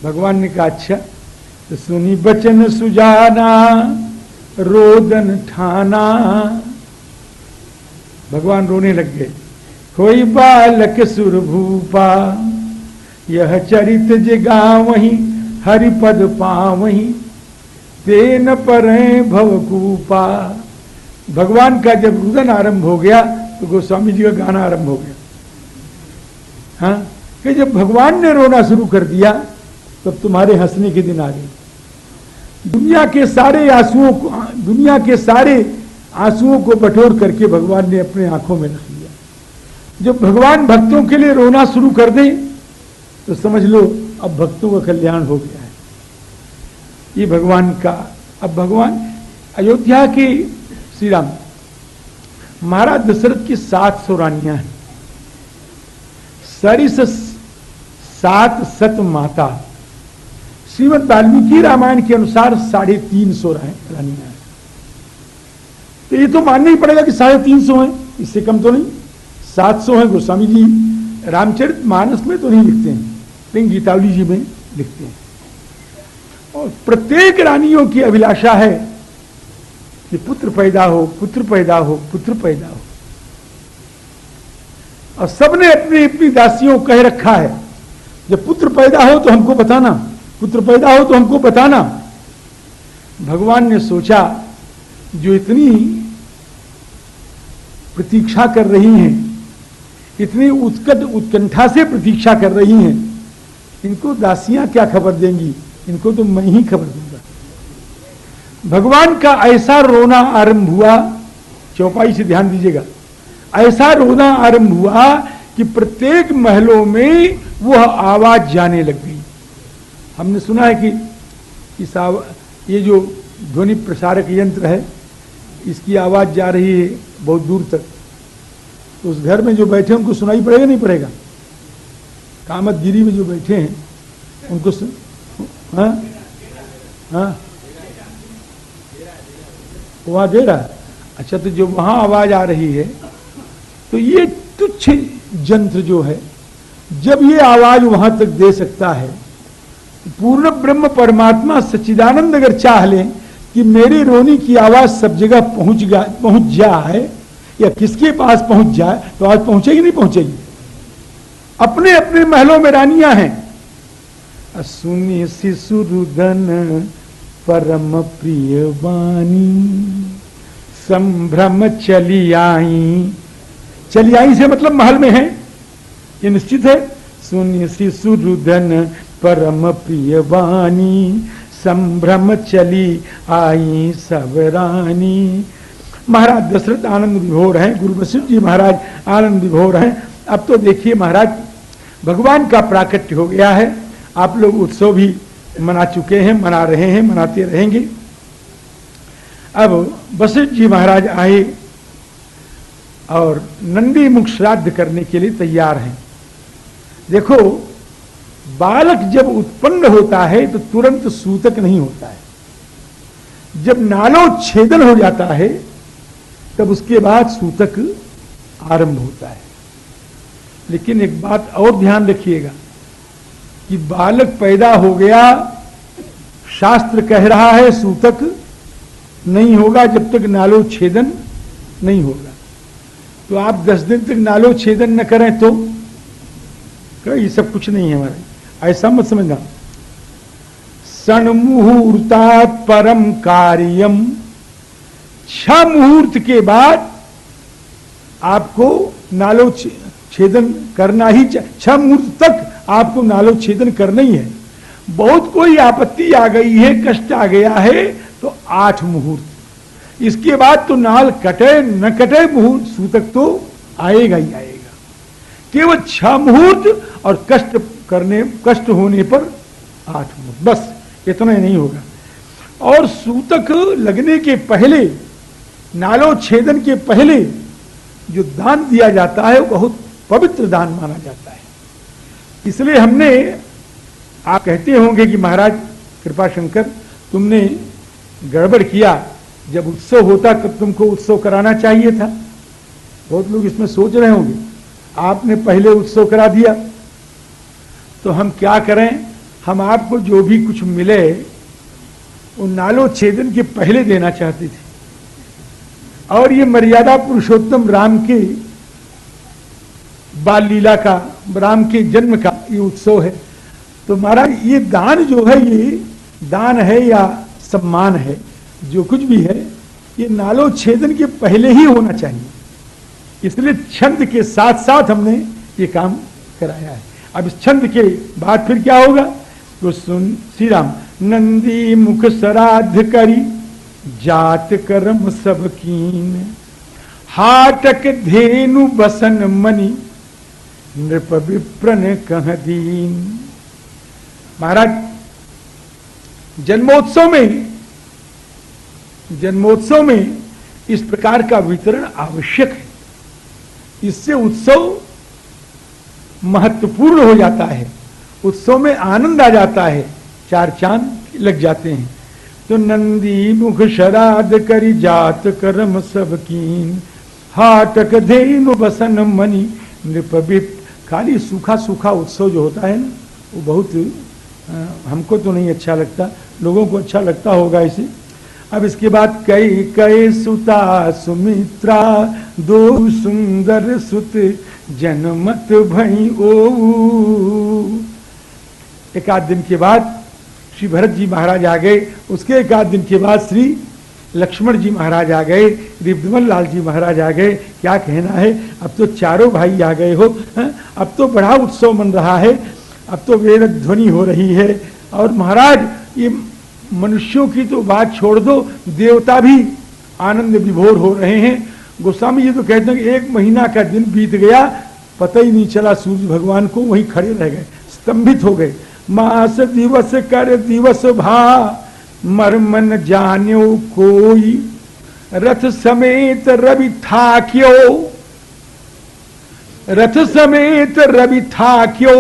भगवान ने कहा अच्छा, तो सुनी बचन सुजाना रोदन ठाना। भगवान रोने लग गए। कोई बालक सुरभूपा यह चरित जगावहीं हरिपद पावहीं तेन परे भवकूपा। भगवान का जब रुदन आरंभ हो गया तो गोस्वामी जी का गाना आरंभ हो गया। हाँ, कि जब भगवान ने रोना शुरू कर दिया तब तुम्हारे हंसने के दिन आ गए। दुनिया के सारे आंसुओं को बटोर करके भगवान ने अपने आंखों में रख लिया। जब भगवान भक्तों के लिए रोना शुरू कर दे तो समझ लो अब भक्तों का कल्याण हो गया है। ये भगवान का, अब भगवान अयोध्या के श्री राम महाराज दशरथ की 700 रानियां हैं, सरिस 7 सत माता। श्रीमद् वाल्मीकि रामायण के अनुसार 350 रानियां हैं। तो ये तो मानना ही पड़ेगा कि 350 हैं, इससे कम तो नहीं। 700 हैं। गोस्वामी जी रामचरित मानस में तो नहीं लिखते हैं, लेकिन गीतावली जी में लिखते हैं। और प्रत्येक रानियों की अभिलाषा है कि पुत्र पैदा हो, पुत्र पैदा हो, पुत्र पैदा हो। और सबने अपनी अपनी दासियों को कह रखा है जब पुत्र पैदा हो तो हमको बताना, पुत्र पैदा हो तो हमको बताना। भगवान ने सोचा जो इतनी प्रतीक्षा कर रही हैं, इतनी उत्कंठा से प्रतीक्षा कर रही हैं, इनको दासियां क्या खबर देंगी, इनको तो मैं ही खबर दूंगा। भगवान का ऐसा रोना आरंभ हुआ, चौपाई से ध्यान दीजिएगा, ऐसा रोना आरंभ हुआ कि प्रत्येक महलों में वह आवाज जाने लग गई। हमने सुना है कि ये जो ध्वनि प्रसारक यंत्र है, इसकी आवाज जा रही है बहुत दूर तक, तो उस घर में जो बैठे उनको सुनाई पड़ेगा नहीं पड़ेगा? कामतगिरी में जो बैठे हैं उनको हाँ हाँ वहां दे रहा है। अच्छा, तो जो वहां आवाज आ रही है, तो ये तुच्छ यंत्र जो है, जब ये आवाज वहां तक दे सकता है, पूर्ण ब्रह्म परमात्मा सच्चिदानंद अगर चाह लें कि मेरी रोनी की आवाज सब जगह पहुंच जाए या किसके पास पहुंच जाए, तो आज पहुंचेगी नहीं पहुंचेगी? अपने अपने महलों में रानियां हैं। सुनी शिशु रुदन परम प्रिय वाणी संभ्रम चली आई। चली आई से मतलब महल में है, ये निश्चित है। सुनी शिशु रुदन परम प्रिय वाणी संभ्रम चली आई सब रानी। महाराज दशरथ आनंद विभोर हैं, गुरु वशिष्ठ जी महाराज आनंद विभोर हैं। अब तो देखिए महाराज, भगवान का प्राकट्य हो गया है। आप लोग उत्सव भी मना चुके हैं, मना रहे हैं, मनाते रहेंगे। अब वशिष्ठ जी महाराज आए और नंदी मुख श्राद्ध करने के लिए तैयार हैं। देखो, बालक जब उत्पन्न होता है तो तुरंत सूतक नहीं होता है। जब नालोच्छेदन हो जाता है तब उसके बाद सूतक आरंभ होता है। लेकिन एक बात और ध्यान रखिएगा कि बालक पैदा हो गया, शास्त्र कह रहा है सूतक नहीं होगा जब तक नालोच्छेदन नहीं होगा। तो आप 10 दिन तक नालोच्छेदन न करें तो ये सब कुछ नहीं है हमारे, ऐसा मत समझना। षण मुहूर्तात् परम कार्यम, 6 मुहूर्त के बाद आपको नालोच्छेदन करना ही, 6 मुहूर्त तक आपको नालोच्छेदन करना ही है। बहुत कोई आपत्ति आ गई है, कष्ट आ गया है, तो 8 मुहूर्त। इसके बाद तो नाल कटे न कटे मुहूर्त, सूतक तो आएगा ही आएगा। केवल 6 मुहूर्त और कष्ट होने पर 8 मुहूर्त, बस इतना ही नहीं होगा। और सूतक लगने के पहले, नालोच्छेदन के पहले जो दान दिया जाता है वो बहुत पवित्र दान माना जाता है। इसलिए हमने, आप कहते होंगे कि महाराज कृपा शंकर तुमने गड़बड़ किया, जब उत्सव होता तब तुमको उत्सव कराना चाहिए था। बहुत लोग इसमें सोच रहे होंगे आपने पहले उत्सव करा दिया तो हम क्या करें, हम आपको जो भी कुछ मिले वो नालो छेदन के पहले देना चाहते थे, और ये मर्यादा पुरुषोत्तम राम के बाल लीला का, राम के जन्म का ये उत्सव है। तो महाराज ये दान जो है, ये दान है या सम्मान है, जो कुछ भी है, ये नालो छेदन के पहले ही होना चाहिए। इसलिए छंद के साथ साथ हमने ये काम कराया है। अब इस छंद के बाद फिर क्या होगा तो सुन श्री राम। नंदी मुख श्राद्ध करी जात कर्म सब कीन, हाटक धेनु बसन मणि नृप विप्रन कह दीन। महाराज जन्मोत्सव में इस प्रकार का वितरण आवश्यक है। इससे उत्सव महत्वपूर्ण हो जाता है, उत्सव में आनंद आ जाता है, चार चांद लग जाते हैं। तो नंदी मुख श्राद्ध करी जात कर्म सब कीन, हाटक धेनु बसन मणि नृप विप्र। खाली सूखा सूखा उत्सव जो होता है ना, वो बहुत हमको तो नहीं अच्छा लगता, लोगों को अच्छा लगता होगा इसे। अब इसके बाद कई कई सुता सुमित्रा, दो सुंदर सुत जनमत भई ओ। एक आध दिन के बाद श्री भरत जी महाराज आ गए, उसके एक आध दिन के बाद श्री लक्ष्मण जी महाराज आ गए, रिपुदमन लाल जी महाराज आ गए। क्या कहना है, अब तो चारों भाई आ गए हो, अब तो बड़ा उत्सव मन रहा है, अब तो वेद ध्वनि हो रही है। और महाराज ये मनुष्यों की तो बात छोड़ दो, देवता भी आनंद विभोर हो रहे हैं। गोस्वामी जी तो कहते हैं कि 1 महीना का दिन बीत गया, पता ही नहीं चला सूर्य भगवान को, वहीं खड़े रह गए, स्तंभित हो गए। मास दिवस कर दिवस भा, मर्मन जान्यो कोई, रथ समेत रवि थाक्यो, रथ समेत रवि थाक्यो।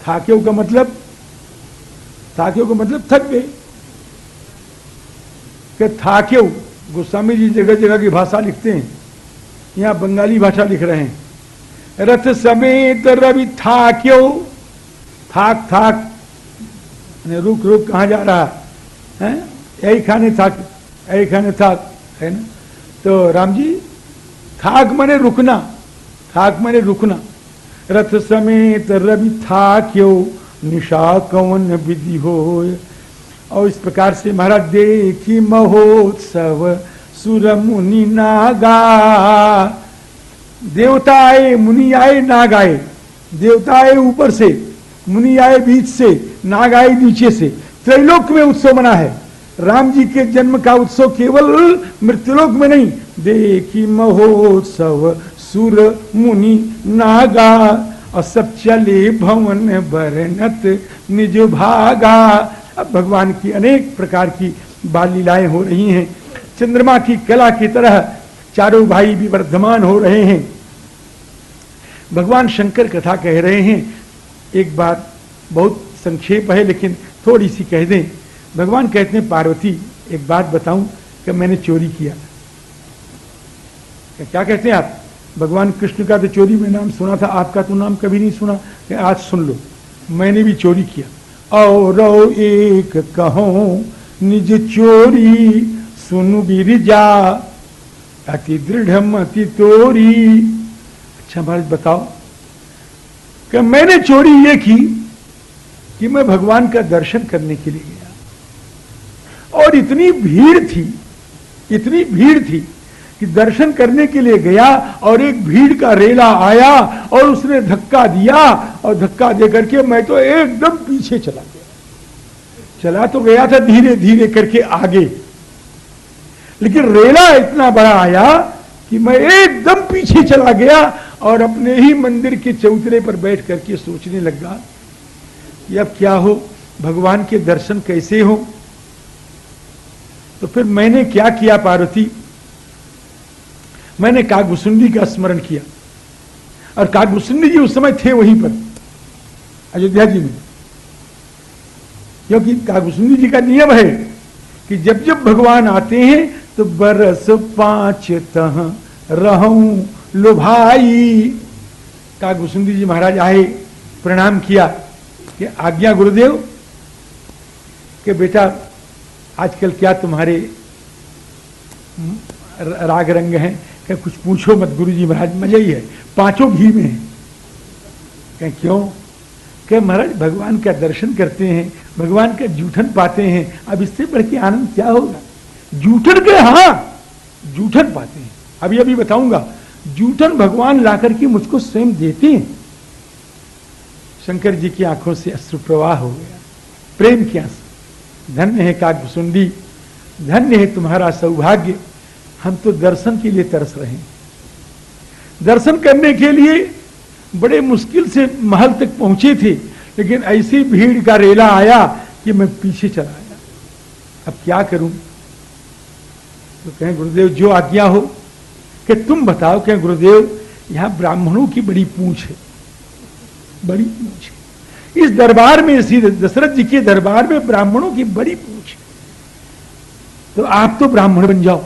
थाक्यो का मतलब, थाक्यो का मतलब थक गए। थाक्यो गोस्वामी जी जगह जगह की भाषा लिखते हैं, यहां बंगाली भाषा लिख रहे हैं। रथ समेत रवि थाक्यो, थाक थाक रुक रुक कहां जा रहा है, यही खाने थाक, यही खाने थाक, है ना। तो राम जी थाक माने रुकना, थाक माने रुकना। रथ समेत रवि थाक्यो, निशा कवन विधि हो। और इस प्रकार से महाराज देखी महोत्सव सुर मुनि नागा। देवता आए, मुनि आए, नाग आए। देवता आए ऊपर से, मुनि आए बीच से, नाग आए नीचे से। त्रैलोक में उत्सव मना है। राम जी के जन्म का उत्सव केवल मृत्युलोक में नहीं, देखी महोत्सव सुर मुनि नागा। और सब चले भवन बरनत निज भागा। अब भगवान की अनेक प्रकार की बाल लीलाएं हो रही हैं। चंद्रमा की कला की तरह चारों भाई भी वर्धमान हो रहे हैं। भगवान शंकर कथा कह रहे हैं। एक बात बहुत संक्षेप है लेकिन थोड़ी सी कह दें। भगवान कहते हैं, पार्वती एक बात बताऊं कि मैंने चोरी किया। क्या कहते हैं आप? भगवान कृष्ण का तो चोरी में नाम सुना था, आपका तो नाम कभी नहीं सुना। आज सुन लो, मैंने भी चोरी किया। और एक कहो निज चोरी, सुनु बिरजा अति दृढ़ मति तोरी। अच्छा महाराज बताओ कि मैंने चोरी ये की कि मैं भगवान का दर्शन करने के लिए गया, और इतनी भीड़ थी कि दर्शन करने के लिए गया और एक भीड़ का रेला आया और उसने धक्का दिया, और धक्का देकर के मैं तो एकदम पीछे चला गया। चला तो गया था धीरे धीरे करके आगे, लेकिन रेला इतना बड़ा आया कि मैं एकदम पीछे चला गया और अपने ही मंदिर के चौतरे पर बैठ करके सोचने लगा कि अब क्या हो, भगवान के दर्शन कैसे हो। तो फिर मैंने क्या किया पार्वती, मैंने कागभूषुंडी का स्मरण किया। और कागभूषुंडी जी उस समय थे वहीं पर अयोध्या जी में, क्योंकि कागभूषुंडी जी का नियम है कि जब जब भगवान आते हैं तो बरस 5 तह रहूं लो भाई। कागभूषुंडी जी महाराज आए, प्रणाम किया कि आज्ञा गुरुदेव कि बेटा आजकल क्या तुम्हारे राग रंग हैं? क्या कुछ पूछो मत गुरुजी महाराज, मजा ही है, पांचों घी में है। क्या क्यों? कि महाराज भगवान का दर्शन करते हैं, भगवान का जूठन पाते हैं, अब इससे बढ़ के आनंद क्या होगा? जूठन के, हाँ जूठन पाते हैं, अभी बताऊंगा। जूठन भगवान लाकर के मुझको स्वयं देते हैं। शंकर जी की आंखों से अश्रु प्रवाह हो गया, प्रेम के आंसू। धन्य है काकभुसुंडी, धन्य है तुम्हारा सौभाग्य, हम तो दर्शन के लिए तरस रहे हैं। दर्शन करने के लिए बड़े मुश्किल से महल तक पहुंचे थे, लेकिन ऐसी भीड़ का रेला आया कि मैं पीछे चला आया। अब क्या करूं? तो कहें गुरुदेव जो आज्ञा हो, कि तुम बताओ। कहें गुरुदेव यहां ब्राह्मणों की बड़ी पूंछ है, बड़ी पूंछ है इस दरबार में, इसी दशरथ जी के दरबार में ब्राह्मणों की बड़ी पूंछ है, तो आप तो ब्राह्मण बन जाओ।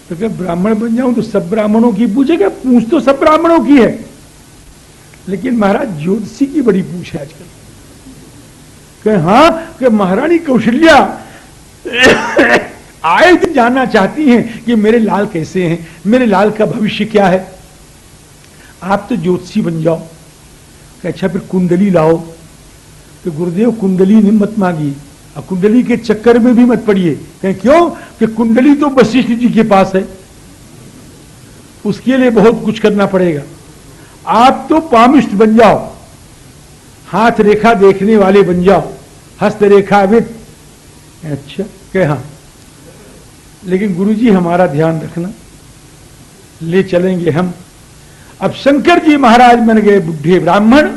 तो क्या ब्राह्मण बन जाऊं तो सब ब्राह्मणों की पूछ है? क्या पूछ तो सब ब्राह्मणों की है, लेकिन महाराज ज्योतिषी की बड़ी पूछ है आजकल। कहे हाँ, कि महारानी कौशल्या आए दिन जानना चाहती हैं कि मेरे लाल कैसे हैं, मेरे लाल का भविष्य क्या है। आप तो ज्योतिषी बन जाओ। अच्छा फिर कुंडली लाओ। तो गुरुदेव कुंडली ने मत मांगी, और कुंडली के चक्कर में भी मत पड़िए। कहें क्यों? कि कुंडली तो वशिष्ठ जी के पास है, उसके लिए बहुत कुछ करना पड़ेगा। आप तो पामिष्ट बन जाओ, हाथ रेखा देखने वाले बन जाओ, हस्त रेखाविद। अच्छा कहे हाँ, लेकिन गुरुजी हमारा ध्यान रखना, ले चलेंगे हम। अब शंकर जी महाराज बन गए बुढ़े ब्राह्मण।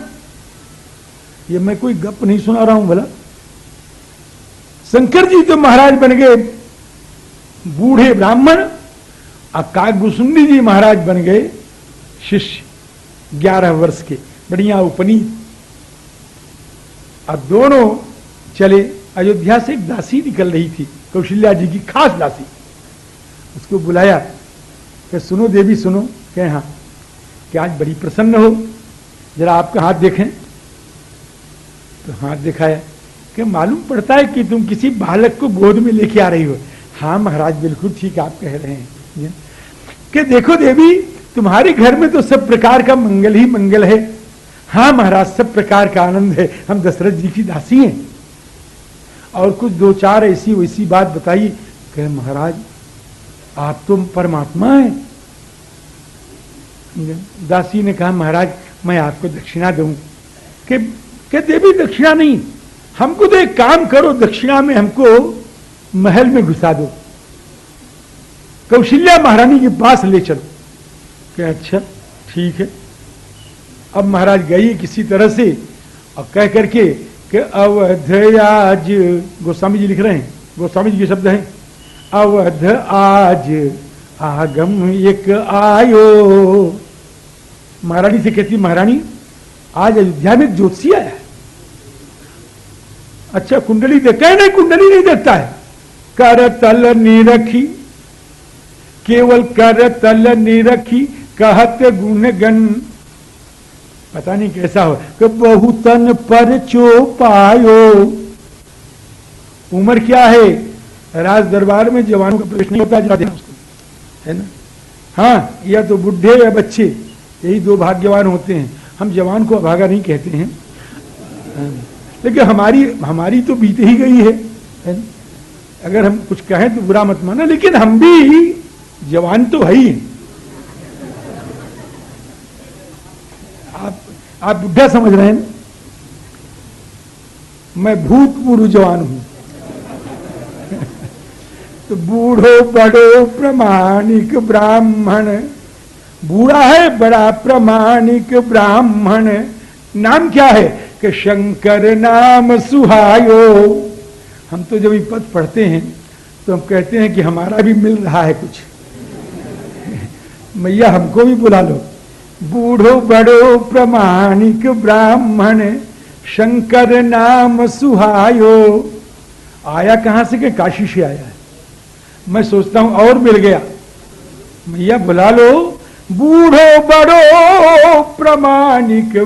ये मैं कोई गप नहीं सुना रहा हूं भला। शंकर जी तो महाराज बन गए बूढ़े ब्राह्मण, और काकभुसुंडी जी महाराज बन गए शिष्य 11 वर्ष के, बढ़िया उपनीत। अब दोनों चले। अयोध्या से एक दासी निकल रही थी, कौशल्या जी की खास दासी। उसको बुलाया कि सुनो देवी सुनो। कहे हाँ, कि आज बड़ी प्रसन्न हो, जरा आपका हाथ देखें। तो हाथ दिखाया कि मालूम पड़ता है कि तुम किसी बालक को गोद में लेके आ रही हो। हाँ महाराज बिल्कुल ठीक आप कह रहे हैं। कि देखो देवी तुम्हारे घर में तो सब प्रकार का मंगल ही मंगल है। हाँ महाराज सब प्रकार का आनंद है, हम दशरथ जी की दासी हैं। और कुछ 2-4 ऐसी वैसी बात बताइए। कहे महाराज आप तो परमात्मा हैं। दासी ने कहा महाराज मैं आपको दक्षिणा दूं। कि देवी दक्षिणा नहीं, हमको तो एक काम करो, दक्षिणा में हमको महल में घुसा दो, कौशल्या महारानी के पास ले चलो। क्या अच्छा ठीक है। अब महाराज गई किसी तरह से, और कह करके कि अवध आज, गोस्वामी जी लिख रहे हैं, गोस्वामी जी के शब्द हैं, अवध आज आगम एक आयो। महारानी से कहती महारानी आज अयोध्या में एक ज्योतिषी आया है। अच्छा कुंडली देखता है? नहीं कुंडली नहीं देखता है। कर तल निरखी, केवल कर तल निरखी, कहत गुण गण। पता नहीं कैसा हो कि बहुतन पर चौपायो। उम्र क्या है? राज दरबार में जवानों का प्रवेश नहीं होता, जाते हैं उसको, है ना। हाँ या तो बुढ़े या बच्चे, यही 2 भाग्यवान होते हैं। हम जवान को अभागा नहीं कहते हैं, लेकिन हमारी तो बीते ही गई है ना? अगर हम कुछ कहें तो बुरा मत माना, लेकिन हम भी जवान तो है ही। आप बुढ़ा समझ रहे हैं, मैं भूतपूर्व जवान हूं। तो बूढ़ो बड़ो प्रमाणिक ब्राह्मण, बूढ़ा है बड़ा प्रमाणिक ब्राह्मण। नाम क्या है? कि शंकर नाम सुहायो। हम तो जब ये पद पढ़ते हैं तो हम कहते हैं कि हमारा भी मिल रहा है कुछ, मैया हमको भी बुला लो। बूढ़ो बड़ो प्रमाणिक ब्राह्मण, शंकर नाम सुहायो। आया कहां से? कि काशी से आया है। मैं सोचता हूं और मिल गया। मैया बुला लो, बूढ़ो बड़ो प्रमाणिक